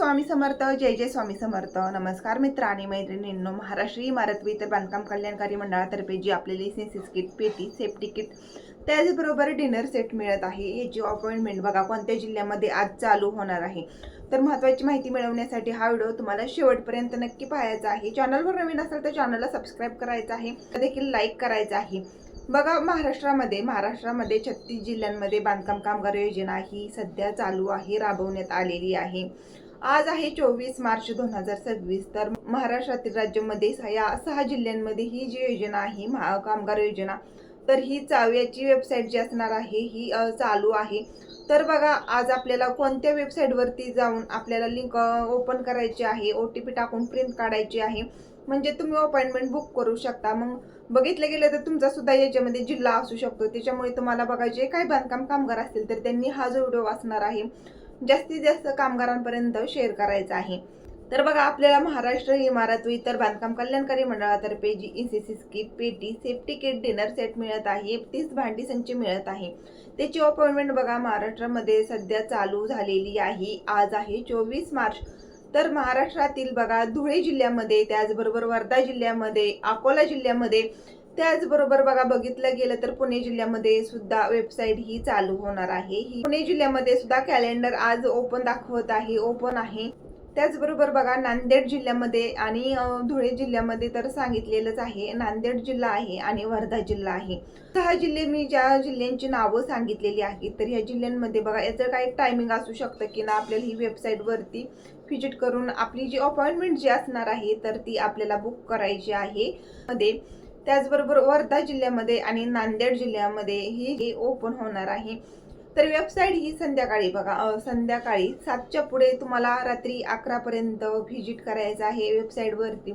स्वामी समर्थ, जय जय स्वामी समर्थ। नमस्कार मित्र आणि मैत्रिणींनो, महाराष्ट्र इमारत व इतर बांधकाम कल्याणकारी मंडळातर्फे जी आपल्याला सेन्सिस किट, पेटी, सेफ्टी किट त्याचबरोबर डिनर सेट मिळत आहे, याची अपॉइंटमेंट बघा कोणत्या जिल्ह्यामध्ये आज चालू होणार आहे। तर महत्त्वाची माहिती मिळवण्यासाठी हा व्हिडिओ तुम्हाला शेवटपर्यंत नक्की पाहायचा आहे। चॅनलवर नवीन असाल तर चॅनलला सबस्क्राईब करायचं आहे, देखील लाईक करायचं आहे। बघा महाराष्ट्रामध्ये 36 जिल्ह्यांमध्ये बांधकाम कामगार योजना ही सध्या चालू आहे, राबवण्यात आलेली आहे। आज आहे 24 मार्च 2026। तर महाराष्ट्रातील राज्यामध्ये या 6 जिल्ह्यांमध्ये ही जी योजना आहे कामगार योजना, तर ही याची वेबसाईट जी असणार आहे ही चालू आहे। तर बघा आज आपल्याला कोणत्या वेबसाईटवरती जाऊन आपल्याला लिंक ओपन करायची आहे, OTP टाकून प्रिंट काढायची आहे, म्हणजे तुम्ही अपॉइंटमेंट बुक करू शकता। मग बघितलं गेलं तर तुमचा सुद्धा याच्यामध्ये जिल्हा असू शकतो, त्याच्यामुळे तुम्हाला बघा जे काही बांधकाम कामगार असतील तर त्यांनी हा जो व्हिडिओ वाचणार आहे जास्तीत जास्त कामगारांपर्यंत शेअर करायचा आहे। तर बघा आपल्याला महाराष्ट्र इमारत व इतर बांधकाम कल्याणकारी मंडळातर्फे जी सेन्सिस किट, पेटी, सेफ्टी किट, डिनर सेट मिळत आहे, 30 भांडी संच मिळत आहे, त्याची अपॉइंटमेंट बघा महाराष्ट्रामध्ये सध्या चालू झालेली आहे। आज आहे 24 मार्च। तर महाराष्ट्रातील बघा धुळे जिल्ह्यामध्ये, त्याचबरोबर वर्धा जिल्ह्यामध्ये, अकोला जिल्ह्यामध्ये, त्याचबरोबर बघा बघितलं गेलं तर पुणे जिल्ह्यामध्ये सुद्धा वेबसाईट ही चालू होणार आहे। पुणे जिल्ह्यामध्ये सुद्धा कॅलेंडर आज ओपन दाखवत आहे, ओपन आहे। त्याचबरोबर बघा नांदेड जिल्ह्यामध्ये आणि धुळे जिल्ह्यामध्ये तर सांगितलेलंच आहे, नांदेड जिल्हा आहे आणि वर्धा जिल्हा आहे। 6 जिल्हे मी ज्या जिल्ह्यांची नावं सांगितलेली आहेत, तर ह्या जिल्ह्यांमध्ये बघा याचं काही टायमिंग असू शकतं की ना आपल्याला ही वेबसाईटवरती व्हिजिट करून आपली जी अपॉइंटमेंट जी असणार आहे तर ती आपल्याला बुक करायची आहे मध्ये। त्याचबरोबर वर्धा जिल्ह्यामध्ये आणि नांदेड जिल्ह्यामध्ये ही ओपन होणार आहे। तर वेबसाईट ही संध्याकाळी बघा संध्याकाळी 7च्या पुढे तुम्हाला रात्री 11 पर्यंत व्हिजिट करायचं आहे वेबसाईटवरती।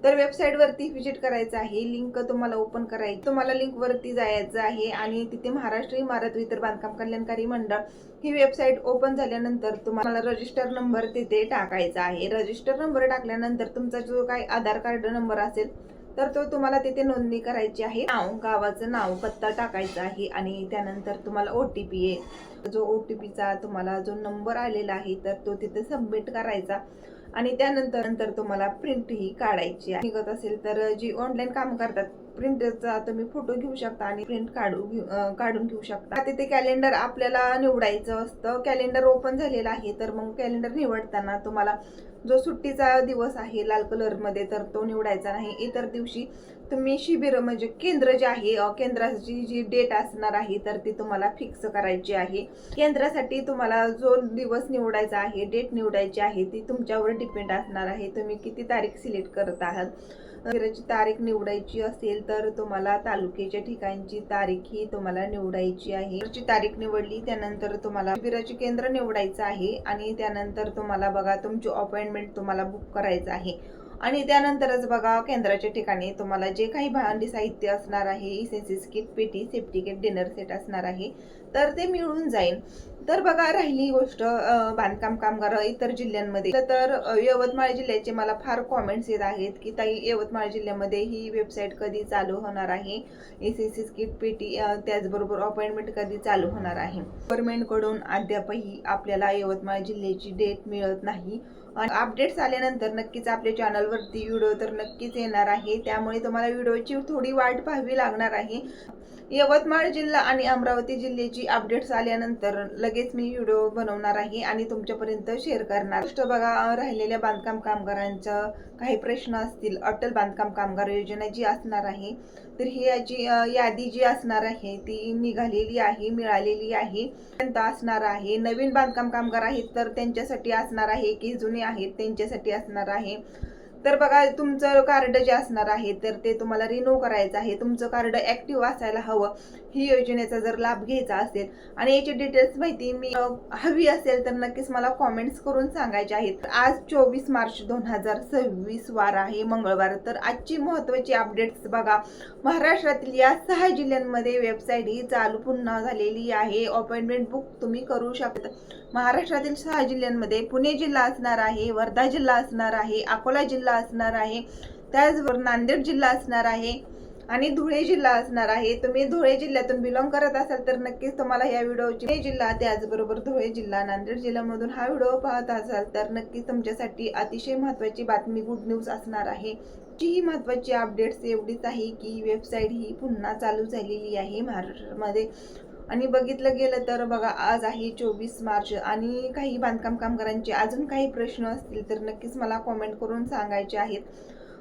तर वेबसाईटवरती व्हिजिट करायचं आहे, लिंक तुम्हाला ओपन करायची, तुम्हाला लिंकवरती जायचं आहे आणि तिथे महाराष्ट्र इमारत व इतर बांधकाम कल्याणकारी मंडळ ही वेबसाईट ओपन झाल्यानंतर तुम्हाला रजिस्टर नंबर तिथे टाकायचा आहे। रजिस्टर नंबर टाकल्यानंतर तुमचा जो काही आधार कार्ड नंबर असेल तर तो तुम्हाला तिथे नोंदणी करायची आहे, नाव, गावाचं नाव, पत्ता टाकायचा आहे आणि त्यानंतर तुम्हाला OTP येईल। जो OTPचा तुम्हाला जो नंबर आलेला आहे तर तो तिथे सबमिट करायचा आणि त्यानंतर तुम्हाला प्रिंट ही काढायची आहे। निघत असेल तर जी ऑनलाईन काम करतात प्रिंटचा तुम्ही फोटो घेऊ शकता आणि प्रिंट काढून घेऊ शकता। तिथे कॅलेंडर आपल्याला निवडायचं असतं, कॅलेंडर ओपन झालेलं आहे तर मग कॅलेंडर निवडताना तुम्हाला जो सुट्टीचा दिवस आहे लाल कलर मध्ये तर तो निवडायचा नाही। इतर दिवशी तुम्ही शिबिर म्हणजे केंद्र जे आहे, केंद्राची जी डेट असणार आहे तर ती तुम्हाला फिक्स करायची आहे। केंद्रासाठी तुम्हाला जो दिवस निवडायचा आहे, डेट निवडायची आहे, ती तुमच्यावर डिपेंड असणार आहे, तुम्ही किती तारीख सिलेक्ट करत आहात। शिबिराची तारीख निवडायची असेल तर तुम्हाला तालुक्याच्या ठिकाणची तारीख ही तुम्हाला निवडायची आहे। तारीख निवडली त्यानंतर तुम्हाला शिबिराचे केंद्र निवडायचं आहे आणि त्यानंतर तुम्हाला बघा तुमची अपॉइंटमेंट तुम्हाला बुक करायचं आहे आणि त्यानंतरच बघा केंद्राच्या ठिकाणी तुम्हाला जे काही भांडी साहित्य असणार आहे, सेन्सिस किट, पेटी, सेफ्टी किट, डिनर सेट असणार आहे तर ते मिळून जाईल। तर बघा राहिली गोष्ट बांधकाम कामगार इतर जिल्ह्यांमध्ये, तर यवतमाळ जिल्ह्याचे मला फार कॉमेंट्स येत आहेत की ताई यवतमाळ जिल्ह्यामध्ये ही वेबसाईट कधी चालू होणार आहे, सेन्सिस किट, पेटी, त्याचबरोबर अपॉइंटमेंट कधी चालू होणार आहे। गव्हर्नमेंटकडून अद्यापही आपल्याला यवतमाळ जिल्ह्याची डेट मिळत नाही। अपडेट्स आल्यानंतर नक्कीच आपल्या चॅनलवरती व्हिडिओ तर नक्कीच येणार आहे, त्यामुळे तुम्हाला व्हिडिओची थोडी वाट पाहावी लागणार आहे। यवतमाळ जिल्हा आणि अमरावती जिल्ह्याची अपडेट्स आल्यानंतर लगेच मी व्हिडिओ बनवणार आहे आणि तुमच्यापर्यंत शेअर करणार। बघा राहिलेल्या बांधकाम कामगारांचा काही प्रश्न असतील, अटल बांधकाम कामगार योजना जी असणार आहे तर ही याची यादी जी असणार आहे ती निघालेली आहे, मिळालेली आहे, असणार आहे। नवीन बांधकाम कामगार आहेत तर त्यांच्यासाठी असणार आहे की जुने आहेत त्यांच्यासाठी असणार आहे। तर बघा तुमचं कार्ड जे असणार आहे तर ते तुम्हाला रिन्यू करायचं आहे, तुमचं कार्ड ऍक्टिव्ह असायला हवं ही योजनेचा जर लाभ घ्यायचा असेल आणि याची डिटेल्स माहिती मी हवी असेल तर नक्कीच मला कॉमेंट्स करून सांगायचे आहेत। आज 24 मार्च 2026 वार आहे मंगळवार। तर आजची महत्त्वाची अपडेट्स बघा महाराष्ट्रातील या 6 जिल्ह्यांमध्ये वेबसाईट ही चालू पुन्हा झालेली आहे, अपॉइंटमेंट बुक तुम्ही करू शकता। महाराष्ट्रातील 6 जिल्ह्यांमध्ये पुणे जिल्हा असणार आहे, वर्धा जिल्हा असणार आहे, अकोला जिल्हा असणार आहे, त्याचबरोबर नांदेड जिल्हा असणार आहे आणि धुळे जिल्हा असणार आहे. तुम्ही धुळे जिल्ह्यातून बिलॉंग करत असाल तर नक्कीच तुम्हाला या व्हिडिओची धुळे जिल्हा त्याचबरोबर धुळे जिल्हा नांदेड जिल्ह्यामधून हा व्हिडिओ पाहत असाल तर नक्कीच तुमच्यासाठी अतिशय महत्त्वाची बातमी गुड न्यूज असणार आहे. ही महत्त्वाची अपडेट्स एवढीच आहे की वेबसाईट ही पुन्हा चालू झालेली आहे महाराष्ट्रामध्ये. आणि बघितलं गेलं तर बघा आज आहे 24 मार्च आणि काही बांधकाम कामगारांचे अजून काही प्रश्न असतील तर नक्कीच मला कॉमेंट करून सांगायचे आहेत.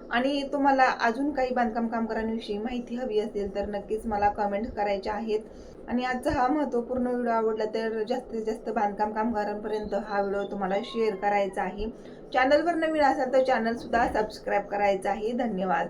आणि तुम्हाला अजून काही बांधकाम कामगारांविषयी माहिती हवी असेल तर नक्कीच मला कमेंट करायच्या आहेत. आणि आजचा हा महत्त्वपूर्ण व्हिडिओ आवडला तर जास्तीत जास्त बांधकाम कामगारांपर्यंत हा व्हिडिओ तुम्हाला शेअर करायचा आहे. चॅनलवर नवीन असाल तर चॅनल सुद्धा सबस्क्राईब करायचं आहे. धन्यवाद.